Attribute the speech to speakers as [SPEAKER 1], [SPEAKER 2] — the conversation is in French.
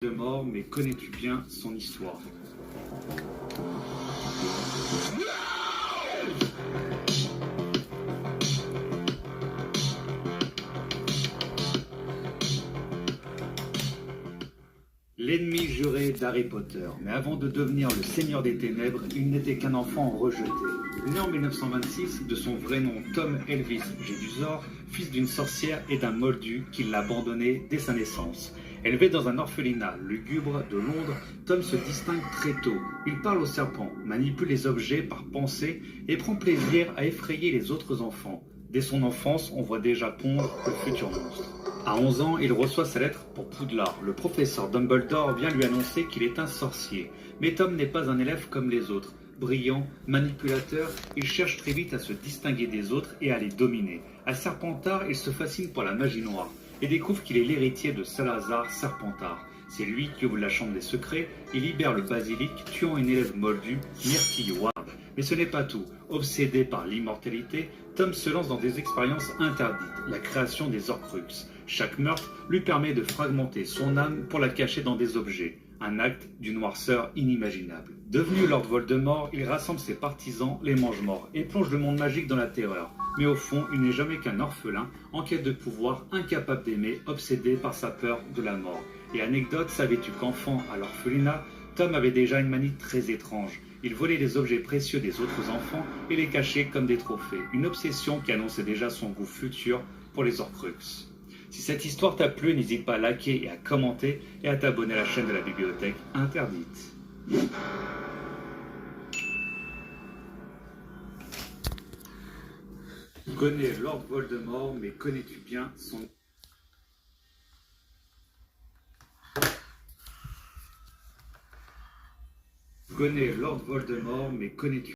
[SPEAKER 1] de mort, mais connais-tu bien son histoire? L'ennemi juré d'Harry Potter, mais avant de devenir le Seigneur des Ténèbres, il n'était qu'un enfant rejeté. Né en 1926, de son vrai nom Tom Elvis Jedusor, fils d'une sorcière et d'un moldu qui l'a abandonné dès sa naissance. Élevé dans un orphelinat lugubre de Londres, Tom se distingue très tôt. Il parle aux serpents, manipule les objets par pensée et prend plaisir à effrayer les autres enfants. Dès son enfance, on voit déjà pondre le futur monstre. À 11 ans, il reçoit sa lettre pour Poudlard. Le professeur Dumbledore vient lui annoncer qu'il est un sorcier. Mais Tom n'est pas un élève comme les autres. Brillant, manipulateur, il cherche très vite à se distinguer des autres et à les dominer. À Serpentard, il se fascine pour la magie noire et découvre qu'il est l'héritier de Salazar Serpentard. C'est lui qui ouvre la chambre des secrets et libère le basilic, tuant une élève moldue, Myrtille Ward. Mais ce n'est pas tout. Obsédé par l'immortalité, Tom se lance dans des expériences interdites, la création des Horcruxes. Chaque meurtre lui permet de fragmenter son âme pour la cacher dans des objets. Un acte d'une noirceur inimaginable. Devenu Lord Voldemort, il rassemble ses partisans, les Mange-Morts, et plonge le monde magique dans la terreur. Mais au fond, il n'est jamais qu'un orphelin, en quête de pouvoir, incapable d'aimer, obsédé par sa peur de la mort. Et anecdote, savais-tu qu'enfant à l'orphelinat, Tom avait déjà une manie très étrange. Il volait les objets précieux des autres enfants et les cachait comme des trophées. Une obsession qui annonçait déjà son goût futur pour les Horcruxes. Si cette histoire t'a plu, n'hésite pas à liker et à commenter et à t'abonner à la chaîne de la Bibliothèque Interdite. Tu connais Lord Voldemort, mais connais-tu bien son... Tu connais Lord Voldemort, mais connais-tu